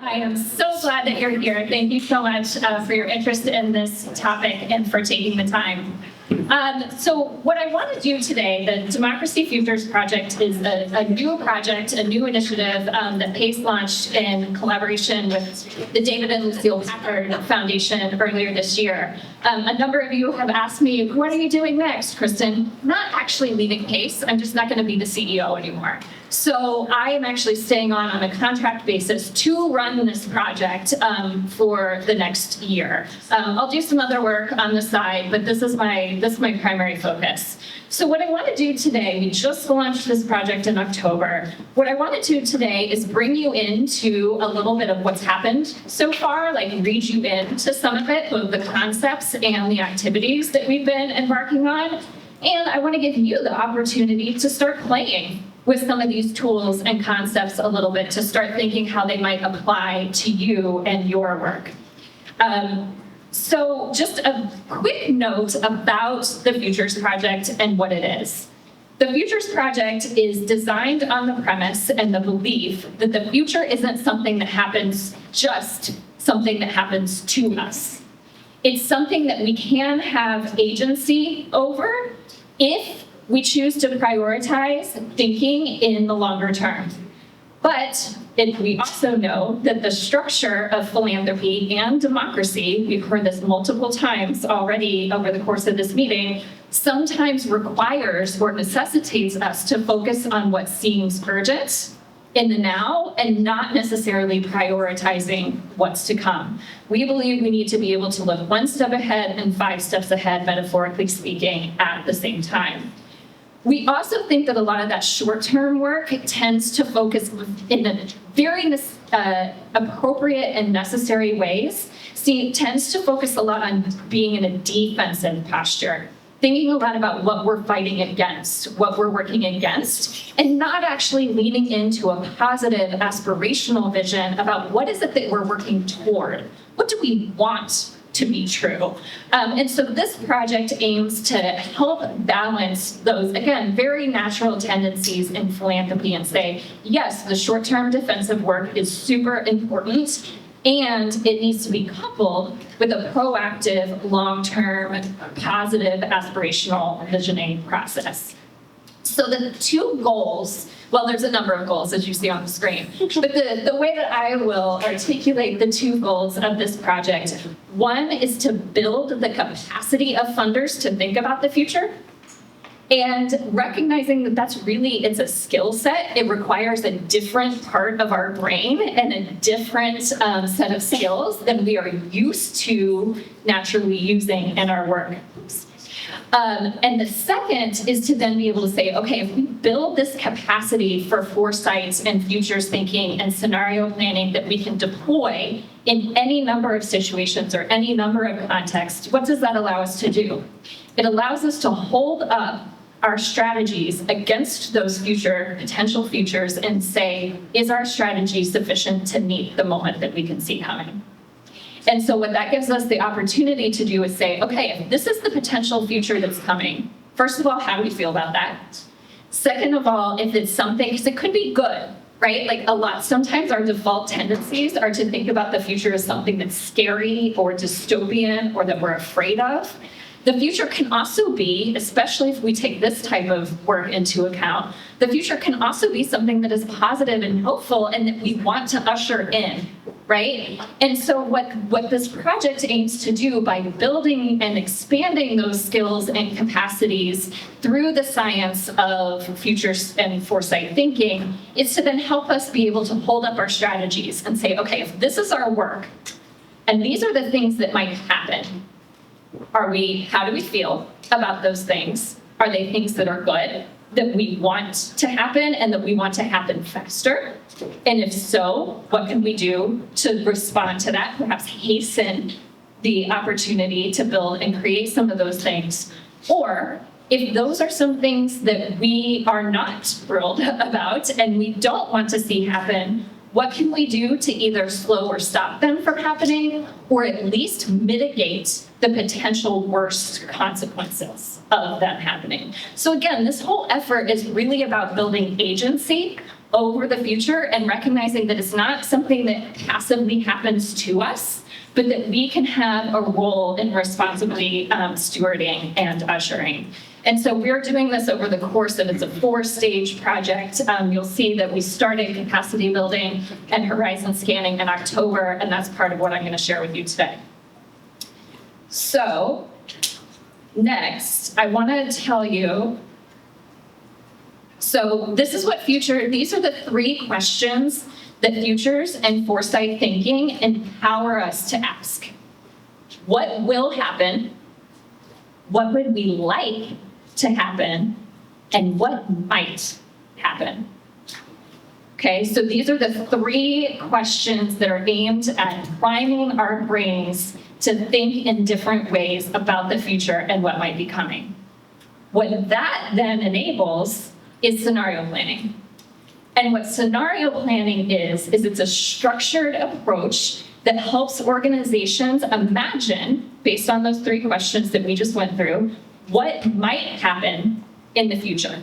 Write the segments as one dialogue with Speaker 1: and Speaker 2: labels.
Speaker 1: I am so glad that you're here. Thank you so much for your interest in this topic and for taking the time. So what I want to do today, the Democracy Futures Project is a new project, a new initiative that PACE launched in collaboration with the David and Lucille Packard Foundation earlier this year. A number of you have asked me, what are you doing next, Kristen? Not actually leaving PACE. I'm just not going to be the CEO anymore. So I am actually staying on a contract basis to run this project for the next year. I'll do some other work on the side, but this is my primary focus. So what I want to do today, we just launched this project in October. What I want to do today is bring you into a little bit of what's happened so far, like read you into some of it, both the concepts and the activities that we've been embarking on. And I want to give you the opportunity to start playing with some of these tools and concepts a little bit, to start thinking how they might apply to you and your work. So just a quick note about the Futures Project and what it is. The Futures Project is designed on the premise and the belief that the future isn't something that happens, just something that happens to us. It's something that we can have agency over if we choose to prioritize thinking in the longer term. But we also know that the structure of philanthropy and democracy, we've heard this multiple times already over the course of this meeting, sometimes requires or necessitates us to focus on what seems urgent in the now and not necessarily prioritizing what's to come. We believe we need to be able to look one step ahead and 5 steps ahead, metaphorically speaking, at the same time. We also think that a lot of that short-term work tends to focus in a very appropriate and necessary ways. Tends to focus a lot on being in a defensive posture, thinking a lot about what we're fighting against, what we're working against, and not actually leaning into a positive aspirational vision about what is it that we're working toward. What do we want to be true? And so this project aims to help balance those, again, very natural tendencies in philanthropy and say, yes, the short-term defensive work is super important, and it needs to be coupled with a proactive, long-term, positive, aspirational visioning process. So the 2 goals, well, there's a number of goals, as you see on the screen, but the way that I will articulate the 2 goals of this project, one is to build the capacity of funders to think about the future, and recognizing that it's a skill set. It requires a different part of our brain and a different set of skills than we are used to naturally using in our work. And the second is to then be able to say, okay, if we build this capacity for foresight and futures thinking and scenario planning that we can deploy in any number of situations or any number of contexts, what does that allow us to do? It allows us to hold up our strategies against those potential futures and say, is our strategy sufficient to meet the moment that we can see coming? And so what that gives us the opportunity to do is say, okay, if this is the potential future that's coming, first of all, how do we feel about that? Second of all, if it's something, because it could be good, right? Sometimes our default tendencies are to think about the future as something that's scary or dystopian or that we're afraid of. The future can also be, especially if we take this type of work into account, the future can also be something that is positive and hopeful and that we want to usher in, right? And so what this project aims to do by building and expanding those skills and capacities through the science of futures and foresight thinking is to then help us be able to hold up our strategies and say, okay, if this is our work and these are the things that might happen, how do we feel about those things? Are they things that are good, that we want to happen and that we want to happen faster? And if so, what can we do to respond to that, perhaps hasten the opportunity to build and create some of those things? Or if those are some things that we are not thrilled about and we don't want to see happen, what can we do to either slow or stop them from happening, or at least mitigate the potential worst consequences of them happening? So again, this whole effort is really about building agency over the future and recognizing that it's not something that passively happens to us, but that we can have a role in responsibly stewarding and ushering. And so we're doing this over the course of, it's a 4-stage project. You'll see that we started capacity building and horizon scanning in October, and that's part of what I'm going to share with you today. So next, I want to tell you, so this is what these are the 3 questions that futures and foresight thinking empower us to ask. What will happen? What would we like to happen? And what might happen? Okay, so these are the 3 questions that are aimed at priming our brains to think in different ways about the future and what might be coming. What that then enables is scenario planning. And what scenario planning is it's a structured approach that helps organizations imagine, based on those 3 questions that we just went through, what might happen in the future.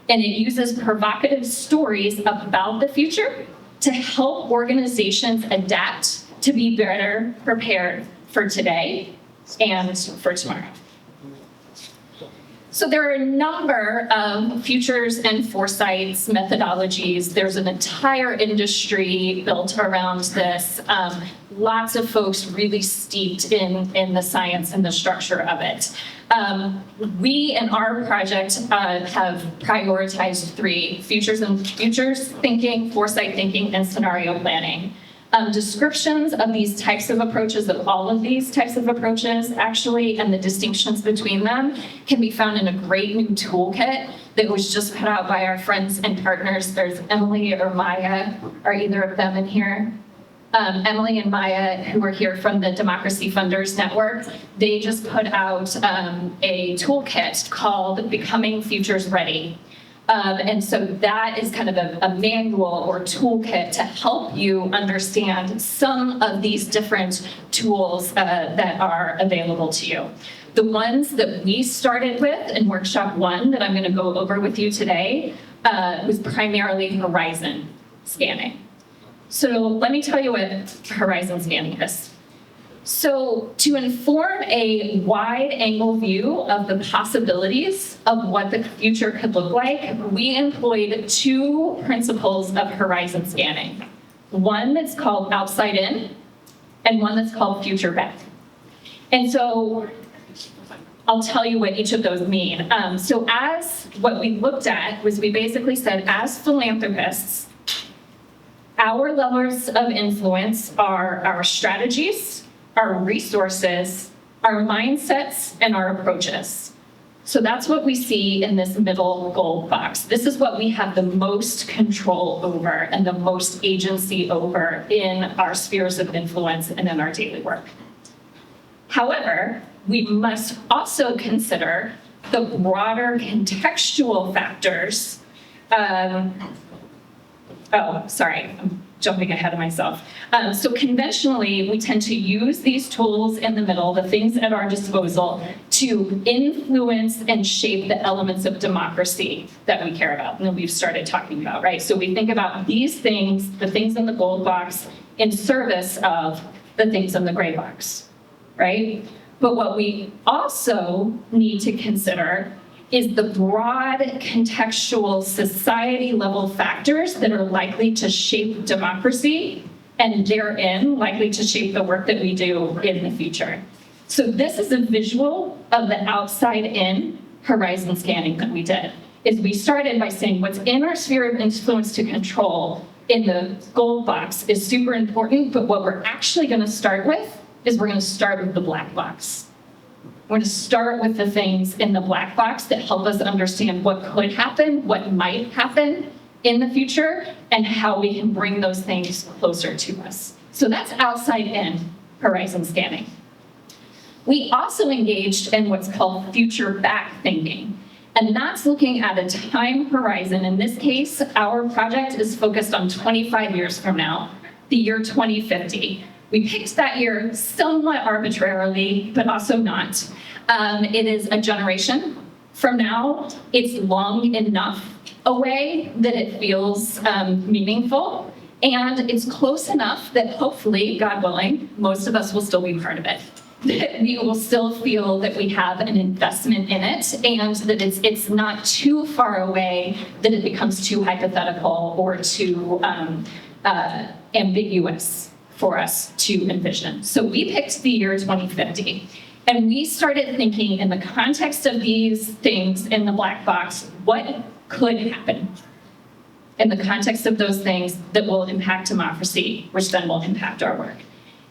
Speaker 1: And it uses provocative stories about the future to help organizations adapt to be better prepared for today and for tomorrow. So there are a number of futures and foresights methodologies. There's an entire industry built around this. Lots of folks really steeped in the science and the structure of it. We in our project have prioritized 3: futures thinking, foresight thinking, and scenario planning. Descriptions of these types of approaches, of all of these types of approaches, actually, and the distinctions between them can be found in a great new toolkit that was just put out by our friends and partners. There's Emily or Maya. Are either of them in here? Emily and Maya, who are here from the Democracy Funders Network, they just put out a toolkit called Becoming Futures Ready. And so that is kind of a manual or toolkit to help you understand some of these different tools that are available to you. The ones that we started with in Workshop 1 that I'm going to go over with you today was primarily horizon scanning. So let me tell you what horizon scanning is. So to inform a wide-angle view of the possibilities of what the future could look like, we employed 2 principles of horizon scanning. One that's called outside in, and one that's called future back. And so I'll tell you what each of those mean. So as what we looked at was we basically said, as philanthropists, our levels of influence are our strategies, our resources, our mindsets, and our approaches. So that's what we see in this middle gold box. This is what we have the most control over and the most agency over in our spheres of influence and in our daily work. However, we must also consider the broader contextual factors. I'm jumping ahead of myself. So conventionally, we tend to use these tools in the middle, the things at our disposal, to influence and shape the elements of democracy that we care about and that we've started talking about, right? So we think about these things, the things in the gold box, in service of the things in the gray box, right? But what we also need to consider is the broad contextual society level factors that are likely to shape democracy and therein likely to shape the work that we do in the future. So this is a visual of the outside in horizon scanning that we did. Is we started by saying what's in our sphere of influence to control in the gold box is super important, but what we're actually going to start with is we're going to start with the black box. We're going to start with the things in the black box that help us understand what could happen, what might happen in the future, and how we can bring those things closer to us. So that's outside in horizon scanning. We also engaged in what's called future back thinking. And that's looking at a time horizon. In this case, our project is focused on 25 years from now, the year 2050. We picked that year somewhat arbitrarily, but also not. It is a generation from now. It's long enough a way that it feels meaningful, and it's close enough that hopefully, God willing, most of us will still be part of it. That we will still feel that we have an investment in it, and that it's not too far away that it becomes too hypothetical or too ambiguous for us to envision. So we picked the year 2050, and we started thinking in the context of these things in the black box, what could happen in the context of those things that will impact democracy, which then will impact our work.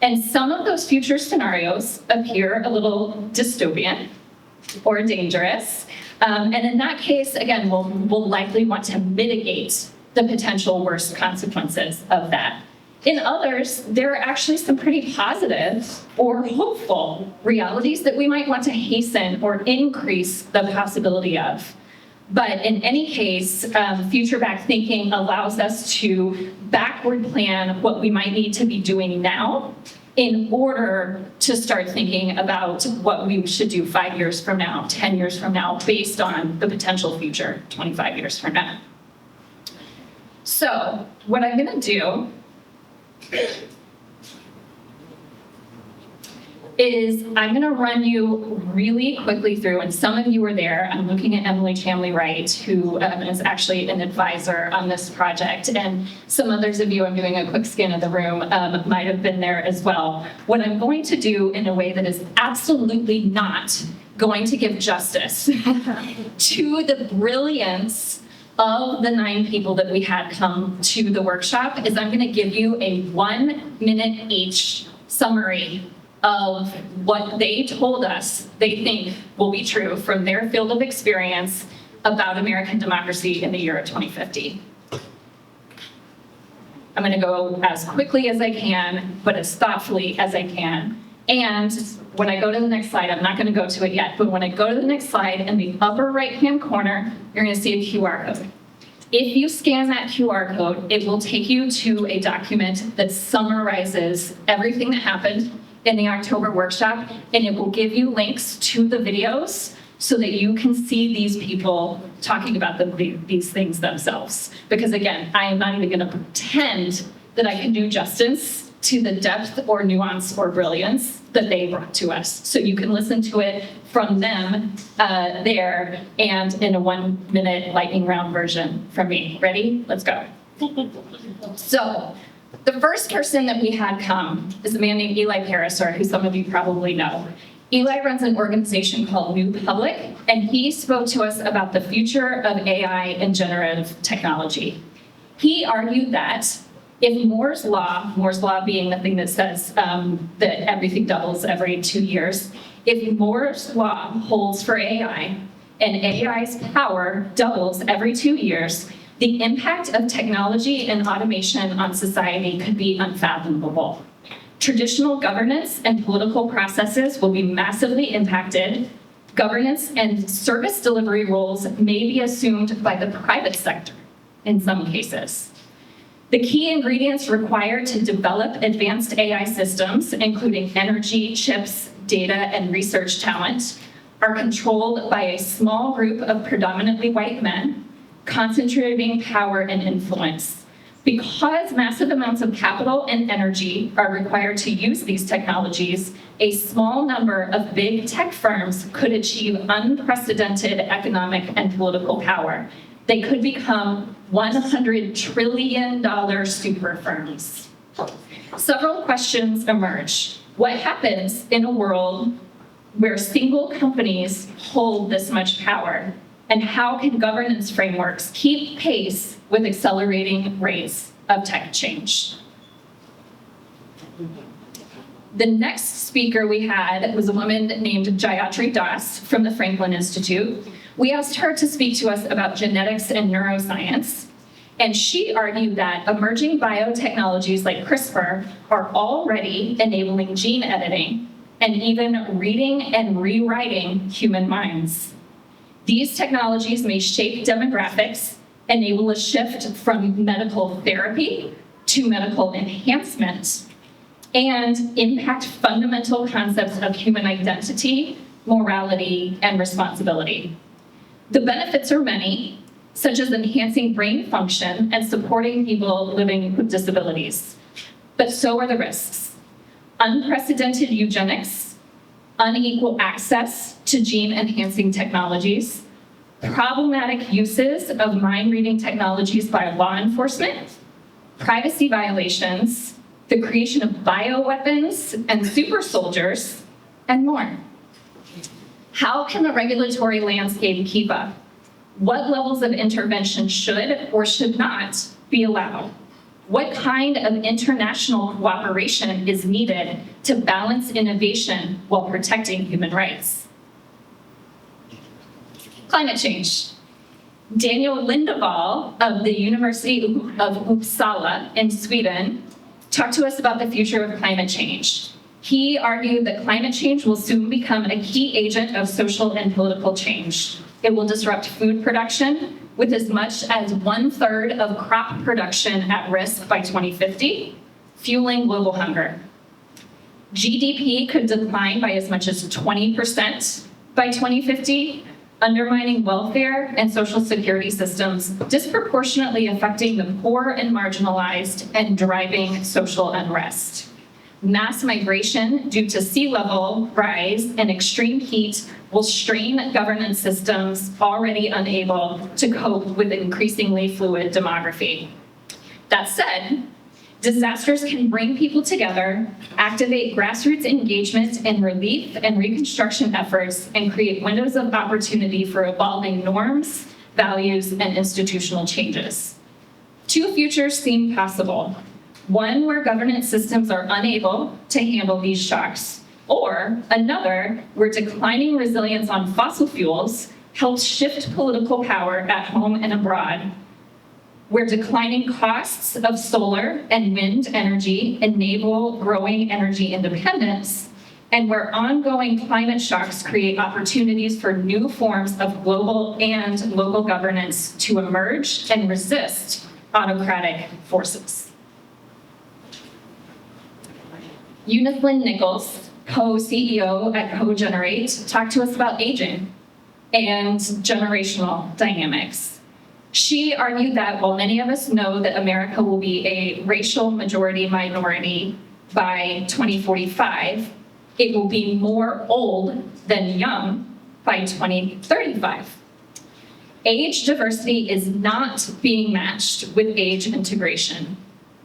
Speaker 1: And some of those future scenarios appear a little dystopian or dangerous. And in that case, again, we'll likely want to mitigate the potential worst consequences of that. In others, there are actually some pretty positive or hopeful realities that we might want to hasten or increase the possibility of. But in any case, future-back thinking allows us to backward plan what we might need to be doing now in order to start thinking about what we should do 5 years from now, 10 years from now, based on the potential future 25 years from now. So what I'm going to do is I'm going to run you really quickly through, and some of you were there. I'm looking at Emily Chamley-Wright, who is actually an advisor on this project, and some others of you, I'm doing a quick scan of the room, might have been there as well. What I'm going to do in a way that is absolutely not going to give justice to the brilliance of the 9 people that we had come to the workshop is I'm going to give you a 1 minute each summary of what they told us they think will be true from their field of experience about American democracy in the year of 2050. I'm going to go as quickly as I can, but as thoughtfully as I can. And when I go to the next slide, I'm not going to go to it yet, but when I go to the next slide, in the upper right-hand corner, you're going to see a QR code. If you scan that QR code, it will take you to a document that summarizes everything that happened in the October workshop, and it will give you links to the videos so that you can see these people talking about these things themselves. Because again, I am not even going to pretend that I can do justice to the depth or nuance or brilliance that they brought to us. So you can listen to it from them there and in a 1 minute lightning round version from me. Ready? Let's go. So the first person that we had come is a man named Eli Pariser, who some of you probably know. Eli runs an organization called New Public, and he spoke to us about the future of AI and generative technology. He argued that if Moore's law being the thing that says that everything doubles every 2 years, if Moore's law holds for AI and AI's power doubles every 2 years, the impact of technology and automation on society could be unfathomable. Traditional governance and political processes will be massively impacted. Governance and service delivery roles may be assumed by the private sector in some cases. The key ingredients required to develop advanced AI systems, including energy, chips, data, and research talent, are controlled by a small group of predominantly white men, concentrating power and influence. Because massive amounts of capital and energy are required to use these technologies, a small number of big tech firms could achieve unprecedented economic and political power. They could become $100 trillion super firms. Several questions emerge. What happens in a world where single companies hold this much power? And how can governance frameworks keep pace with accelerating rates of tech change? The next speaker we had was a woman named Jayatri Das from the Franklin Institute. We asked her to speak to us about genetics and neuroscience, and she argued that emerging biotechnologies like CRISPR are already enabling gene editing and even reading and rewriting human minds. These technologies may shape demographics, enable a shift from medical therapy to medical enhancement, and impact fundamental concepts of human identity, morality, and responsibility. The benefits are many, such as enhancing brain function and supporting people living with disabilities. But so are the risks. Unprecedented eugenics, unequal access to gene-enhancing technologies, problematic uses of mind-reading technologies by law enforcement, privacy violations, the creation of bioweapons and super soldiers, and more. How can the regulatory landscape keep up? What levels of intervention should or should not be allowed? What kind of international cooperation is needed to balance innovation while protecting human rights? Climate change. Daniel Lindevall of the University of Uppsala in Sweden talked to us about the future of climate change. He argued that climate change will soon become a key agent of social and political change. It will disrupt food production, with as much as 1/3 of crop production at risk by 2050, fueling global hunger. GDP could decline by as much as 20% by 2050, undermining welfare and social security systems, disproportionately affecting the poor and marginalized and driving social unrest. Mass migration due to sea level rise and extreme heat will strain governance systems already unable to cope with increasingly fluid demography. That said, disasters can bring people together, activate grassroots engagement in relief and reconstruction efforts, and create windows of opportunity for evolving norms, values, and institutional changes. Two futures seem possible. One where governance systems are unable to handle these shocks, or another where declining resilience on fossil fuels helps shift political power at home and abroad, where declining costs of solar and wind energy enable growing energy independence, and where ongoing climate shocks create opportunities for new forms of global and local governance to emerge and resist autocratic forces. Eunice Lynn Nichols, co-CEO at Co-Generate, talked to us about aging and generational dynamics. She argued that while many of us know that America will be a racial majority minority by 2045, it will be more old than young by 2035. Age diversity is not being matched with age integration.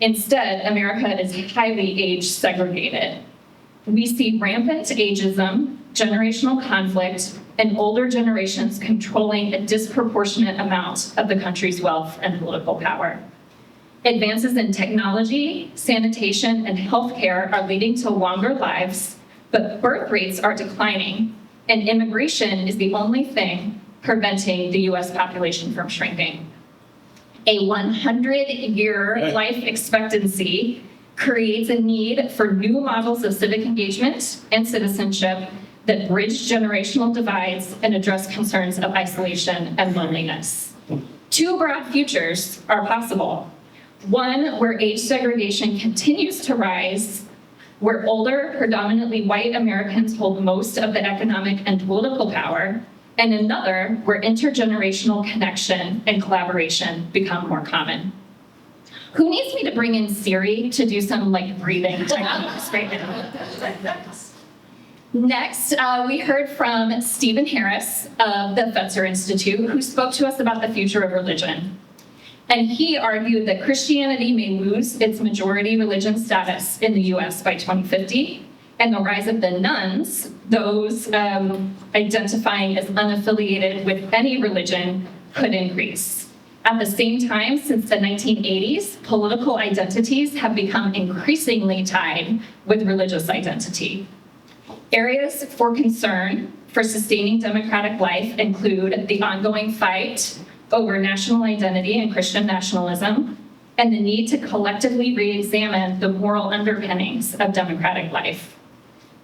Speaker 1: Instead, America is highly age segregated. We see rampant ageism, generational conflict, and older generations controlling a disproportionate amount of the country's wealth and political power. Advances in technology, sanitation, and healthcare are leading to longer lives, but birth rates are declining, and immigration is the only thing preventing the US population from shrinking. A 100-year life expectancy creates a need for new models of civic engagement and citizenship that bridge generational divides and address concerns of isolation and loneliness. Two broad futures are possible. One where age segregation continues to rise, where older, predominantly white Americans hold most of the economic and political power, and another where intergenerational connection and collaboration become more common. Who needs me to bring in Siri to do some breathing techniques right now? Next, we heard from Stephen Harris of the Fetzer Institute, who spoke to us about the future of religion. And he argued that Christianity may lose its majority religion status in the US by 2050, and the rise of the nuns, those identifying as unaffiliated with any religion, could increase. At the same time, since the 1980s, political identities have become increasingly tied with religious identity. Areas for concern for sustaining democratic life include the ongoing fight over national identity and Christian nationalism, and the need to collectively re-examine the moral underpinnings of democratic life.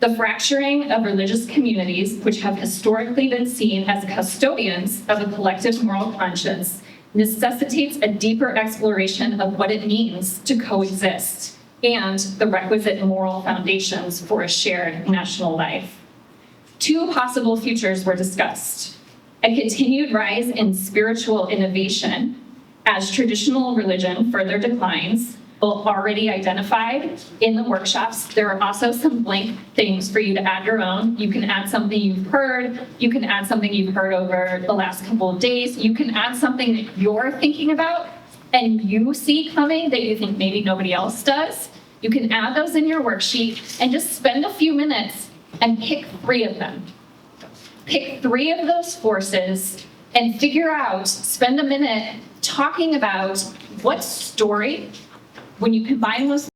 Speaker 1: The fracturing of religious communities, which have historically been seen as custodians of a collective moral conscience, necessitates a deeper exploration of what it means to coexist and the requisite moral foundations for a shared national life. Two possible futures were discussed. a continued rise in spiritual innovation as traditional religion further declines, already identified in the workshops. There are also some blank things for you to add your own. You can add something you've heard. You can add something you've heard over the last couple of days. You can add something that you're thinking about and you see coming that you think maybe nobody else does. You can add those in your worksheet and just spend a few minutes and pick 3 of them. Pick 3 of those forces and figure out, spend a minute talking about what story, when you combine those